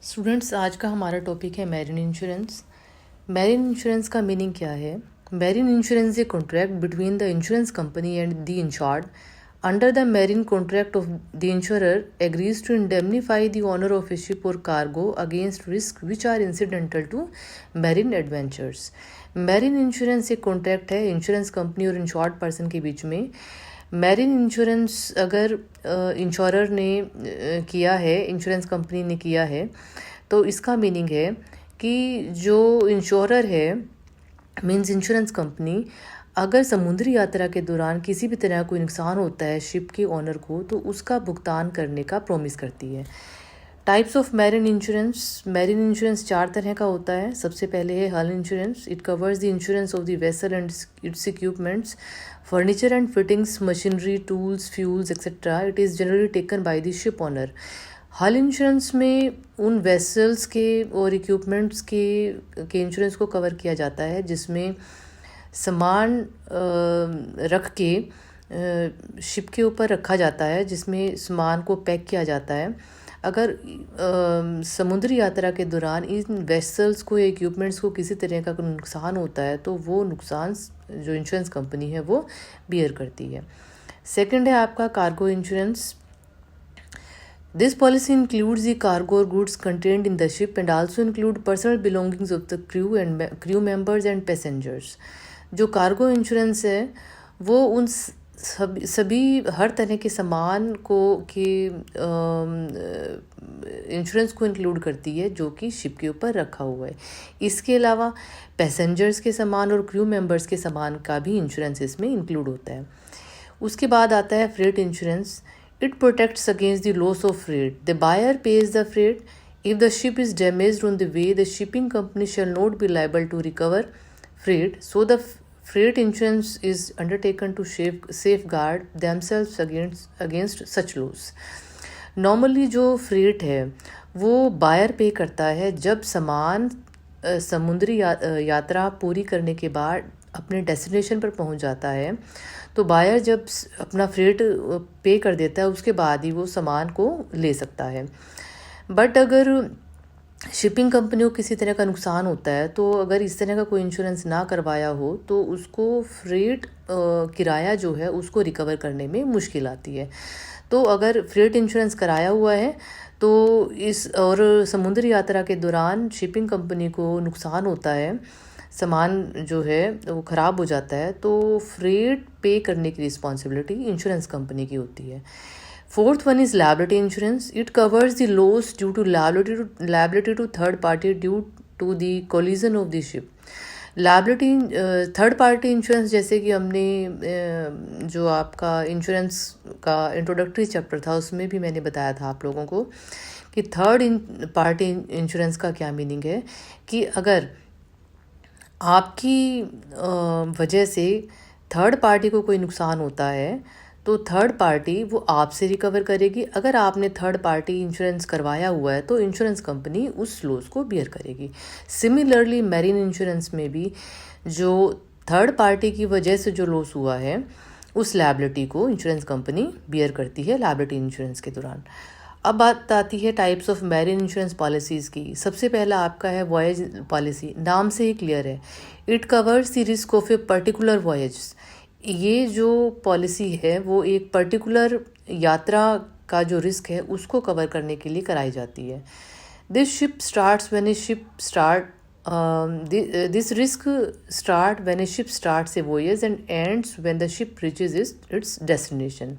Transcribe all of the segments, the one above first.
Students, आज का हमारा टॉपिक है मैरीन इंश्योरेंस। मैरीन इंश्योरेंस का मीनिंग क्या है? Marine insurance a contract between the insurance company and the insured. Under the marine contract of the insurer agrees to indemnify the owner of a ship और cargo against risk which are incidental to marine adventures. Marine insurance एक contract है insurance company और insured person के बीच में। Marine insurance अगर insurer ने किया है, इंश्योरेंस कंपनी ने किया है, तो इसका मीनिंग है कि जो इंश्योरर है मीन्स इंश्योरेंस कंपनी, अगर समुद्री यात्रा के दौरान किसी भी तरह कोई नुकसान होता है शिप के ओनर को, तो उसका भुगतान करने का प्रॉमिस करती है। Types of marine insurance. Marine insurance 4 तरह का होता है। सबसे पहले है हल insurance. It covers the insurance of the vessel and it's equipments, furniture and fittings, machinery, tools, fuels etcetera. It is generally taken by the ship owner. हल insurance में उन वेसल्स के और इक्विपमेंट्स के इंश्योरेंस को कवर किया जाता है जिसमें सामान रख के शिप के ऊपर रखा जाता है, जिसमें सामान को पैक किया जाता है। अगर समुद्री यात्रा के दौरान इन वेसल्स को या इक्विपमेंट्स को किसी तरह का नुकसान होता है तो वो नुकसान जो इंश्योरेंस कंपनी है वो बियर करती है। सेकंड है आपका cargo insurance. This policy includes the cargo or goods contained in the ship and also include personal belongings of the crew and crew members and passengers. जो कार्गो इंश्योरेंस है वो उन सभी हर तरह के सामान को के इंश्योरेंस को इंक्लूड करती है जो कि शिप के ऊपर रखा हुआ है। इसके अलावा पैसेंजर्स के सामान और क्रू मेंबर्स के सामान का भी इंश्योरेंस इसमें इंक्लूड होता है। उसके बाद आता है freight insurance. It protects against the loss of freight. The buyer pays the freight. If the ship is damaged on the way, the shipping company shall not be liable to recover freight. So the freight insurance is undertaken to safeguard themselves against such loss. Normally जो freight है वो buyer पे करता है जब सामान समुद्री यात्रा पूरी करने के बाद अपने डेस्टिनेशन पर पहुंच जाता है, तो बायर जब अपना फ्रेट पे कर देता है उसके बाद ही वो सामान को ले सकता है। बट अगर शिपिंग कंपनी को किसी तरह का नुकसान होता है तो अगर इस तरह का कोई इंश्योरेंस ना करवाया हो तो उसको फ्रेट किराया जो है उसको रिकवर करने में मुश्किल आती है। तो अगर फ्रेट इंश्योरेंस कराया हुआ है तो इस और समुद्री यात्रा के दौरान शिपिंग कंपनी को नुकसान होता है, सामान जो है वो ख़राब हो जाता है, तो फ्रेट पे करने की रिस्पॉन्सिबिलिटी इंश्योरेंस कंपनी की होती है। Fourth one is liability insurance. It covers the loss due to liability to third party due to the collision of the ship. Liability third party insurance, जैसे कि हमने जो आपका इंश्योरेंस का इंट्रोडक्टरी चैप्टर था उसमें भी मैंने बताया था आप लोगों को कि थर्ड पार्टी इंश्योरेंस का क्या मीनिंग है कि अगर आपकी वजह से थर्ड पार्टी को कोई नुकसान होता है तो थर्ड पार्टी वो आपसे रिकवर करेगी। अगर आपने थर्ड पार्टी इंश्योरेंस करवाया हुआ है तो इंश्योरेंस कंपनी उस लॉस को बियर करेगी। सिमिलरली मैरीन इंश्योरेंस में भी जो थर्ड पार्टी की वजह से जो लॉस हुआ है उस लायबिलिटी को इंश्योरेंस कंपनी बियर करती है लायबिलिटी इंश्योरेंस के दौरान। अब बात आती है types of marine insurance policies की। सबसे पहला आपका है वॉयज पॉलिसी। नाम से ही क्लियर है, it covers the risk of a particular voyage. ये जो पॉलिसी है वो एक पर्टिकुलर यात्रा का जो रिस्क है उसको कवर करने के लिए कराई जाती है। This risk start when A ship starts A voyage and ends when the ship reaches it's destination.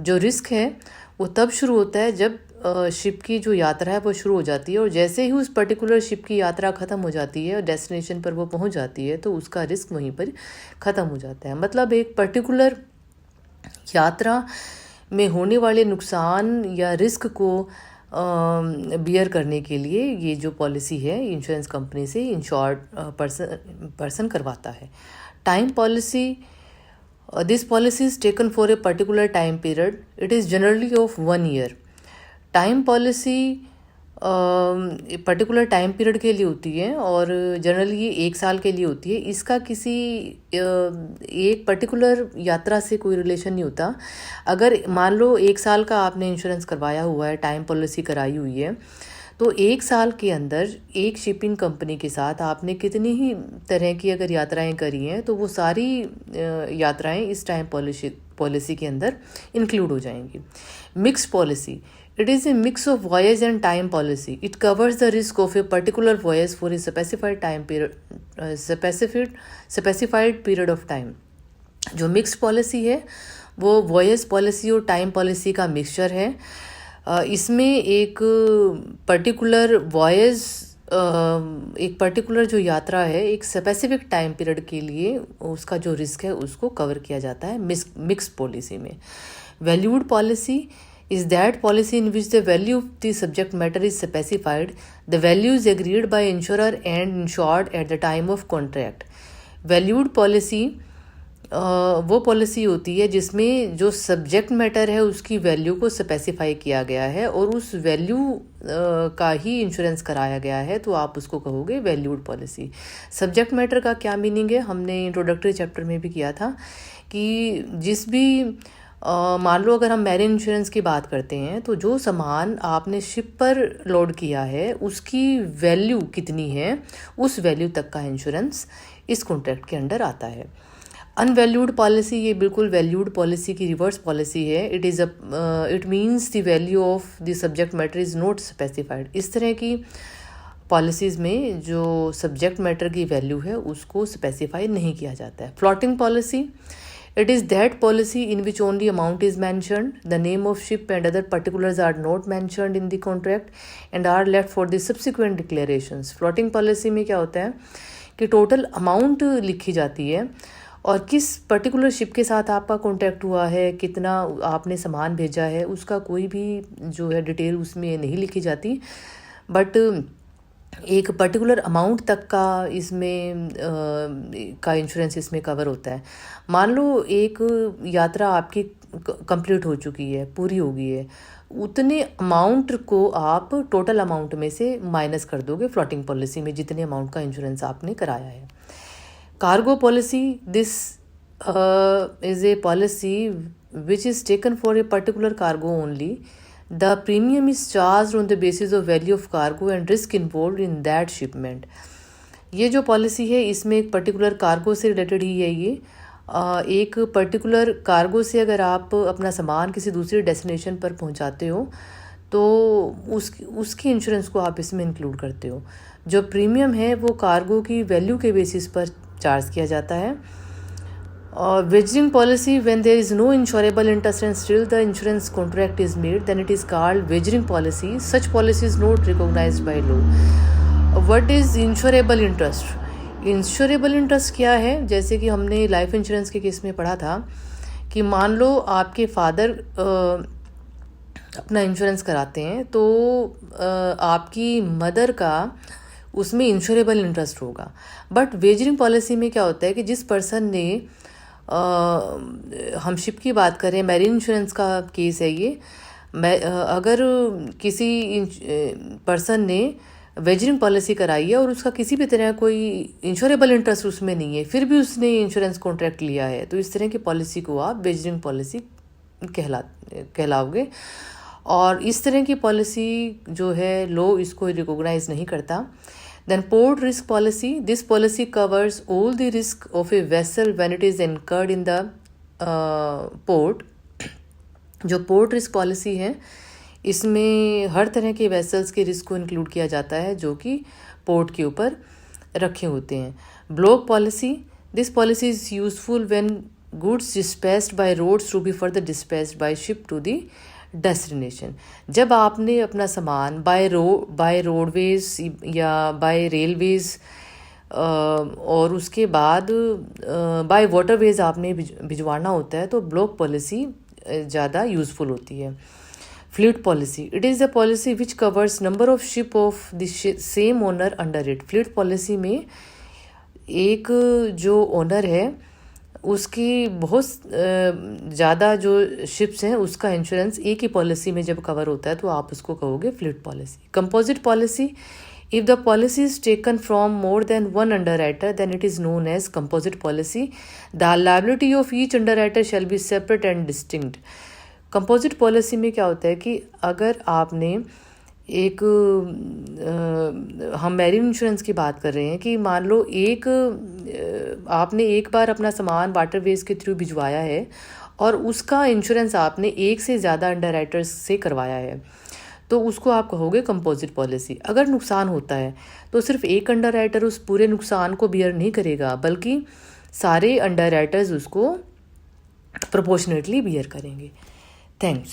जो रिस्क है वो तब शुरू होता है जब शिप की जो यात्रा है वो शुरू हो जाती है, और जैसे ही उस पर्टिकुलर शिप की यात्रा ख़त्म हो जाती है और डेस्टिनेशन पर वो पहुंच जाती है तो उसका रिस्क वहीं पर ख़त्म हो जाता है। मतलब एक पर्टिकुलर यात्रा में होने वाले नुकसान या रिस्क को बियर करने के लिए ये जो पॉलिसी है इंश्योरेंस कंपनी से इंश्योर्ड पर्सन करवाता है। Time policy. This policy is taken for a particular time period. It is generally of 1 year. Time policy particular time period के लिए होती है और जनरली ये 1 साल के लिए होती है। इसका किसी एक पर्टिकुलर यात्रा से कोई रिलेशन नहीं होता। अगर मान लो 1 साल का आपने इंश्योरेंस करवाया हुआ है, टाइम पॉलिसी कराई हुई है, तो 1 साल के अंदर एक शिपिंग कंपनी के साथ आपने कितनी ही तरह की अगर यात्राएं करी हैं तो वो सारी यात्राएं इस टाइम पॉलिसी के अंदर इंक्लूड हो जाएंगी। Mixed policy, it is a mix of voyage and time policy. It covers the risk of a particular voyage for a specified time period, specified period of time. जो mixed policy है वो voyage policy और time policy का mixture है। इसमें एक particular वॉयेज, एक particular जो यात्रा है एक स्पेसिफिक टाइम पीरियड के लिए उसका जो रिस्क है उसको कवर किया जाता है मिक्स्ड पॉलिसी में। Valued policy is that policy in which the value of the subject matter is specified, the value is agreed by insurer and insured at the time of contract. Valued policy वो policy होती है जिसमें जो subject matter है उसकी value को specify किया गया है और उस वैल्यू का ही इंश्योरेंस कराया गया है, तो आप उसको कहोगे वैल्यूड पॉलिसी। सब्जेक्ट मैटर का क्या मीनिंग है, हमने इंट्रोडक्टरी चैप्टर में भी किया था कि जिस भी मान लो अगर हम मैरीन इंश्योरेंस की बात करते हैं तो जो सामान आपने शिप पर लोड किया है उसकी वैल्यू कितनी है, उस वैल्यू तक का इंश्योरेंस इस कॉन्ट्रैक्ट के अंडर आता है। अनवैल्यूड पॉलिसी, ये बिल्कुल वैल्यूड पॉलिसी की रिवर्स पॉलिसी है। It means the value of the subject matter is not specified. इस तरह की पॉलिसीज़ में जो सब्जेक्ट मैटर की वैल्यू है उसको स्पेसिफाई नहीं किया जाता है। Floating policy, it is that policy in which only amount is mentioned, the name of ship and other particulars are not mentioned in the contract and are left for the subsequent declarations. Floating policy में क्या होता है कि total amount लिखी जाती है और किस पर्टिकुलर शिप के साथ आपका कॉन्टैक्ट हुआ है, कितना आपने सामान भेजा है, उसका कोई भी जो है डिटेल उसमें नहीं लिखी जाती, बट एक पर्टिकुलर अमाउंट तक का इसमें का इंश्योरेंस इसमें कवर होता है। मान लो एक यात्रा आपकी कंप्लीट हो चुकी है, पूरी हो गई है, उतने अमाउंट को आप टोटल अमाउंट में से माइनस कर दोगे फ्लोटिंग पॉलिसी में, जितने अमाउंट का इंश्योरेंस आपने कराया है। Cargo policy, this is a policy which is taken for a particular cargo only. The premium is charged on the basis of value of cargo and risk involved in that shipment. ये जो policy है इसमें एक particular cargo से related ही है। ये एक particular cargo से अगर आप अपना सामान किसी दूसरी डेस्टिनेशन पर पहुंचाते हो तो उसकी इंश्योरेंस को आप इसमें इंक्लूड करते हो। जो प्रीमियम है वो कार्गो की वैल्यू के बेसिस पर चार्ज किया जाता है। Wagering policy, when there is no insurable interest and still the insurance contract is made, then it is called wagering policy. Such policy is not recognized by law. What is insurable interest? Insurable interest क्या है, जैसे कि हमने life insurance के case में पढ़ा था कि मान लो आपके फादर अपना इंश्योरेंस कराते हैं तो आपकी मदर का उसमें इंश्योरेबल इंटरेस्ट होगा। बट वेजरिंग पॉलिसी में क्या होता है कि जिस पर्सन ने हम शिप की बात करें, मैरीन इंश्योरेंस का केस है ये, अगर किसी पर्सन ने वेजरिंग पॉलिसी कराई है और उसका किसी भी तरह कोई इंश्योरेबल इंटरेस्ट उसमें नहीं है, फिर भी उसने इंश्योरेंस कॉन्ट्रैक्ट लिया है, तो इस तरह की पॉलिसी को आप वेजरिंग पॉलिसी कहलाओगे। और इस तरह की पॉलिसी जो है लॉ इसको रिकॉग्नाइज नहीं करता। Then port risk policy. This policy covers all the risk of a vessel when it is incurred in the port. जो पोर्ट रिस्क पॉलिसी है इसमें हर तरह के वेसल्स के रिस्क को इंक्लूड किया जाता है जो कि पोर्ट के ऊपर रखे होते हैं। Block policy, this policy is useful when goods dispatched by roads to be further dispatched by ship to the destination. जब आपने अपना सामान बाय रोडवेज या बाय रेलवेज और उसके बाद बाय वाटरवेज आपने भिजवाना होता है तो ब्लॉक पॉलिसी ज़्यादा यूज़फुल होती है। Fleet policy, it is the policy which covers number of ship of the same owner under it. Fleet policy में एक जो ओनर है उसकी बहुत ज़्यादा जो शिप्स हैं उसका इंश्योरेंस एक ही पॉलिसी में जब कवर होता है तो आप उसको कहोगे fleet policy. Composite policy, if the policy is taken from more than one underwriter then it is known as composite policy. The liability of each underwriter shall be separate and distinct. Composite policy में क्या होता है कि अगर आपने एक हम marine insurance की बात कर रहे हैं कि मान लो आपने एक बार अपना सामान वाटरवेज के थ्रू भिजवाया है और उसका इंश्योरेंस आपने एक से ज़्यादा अंडरराइटर्स से करवाया है, तो उसको आप कहोगे कंपोजिट पॉलिसी। अगर नुकसान होता है तो सिर्फ एक अंडरराइटर उस पूरे नुकसान को बियर नहीं करेगा, बल्कि सारे अंडरराइटर्स उसको प्रोपोर्शनेटली बियर करेंगे। थैंक्स।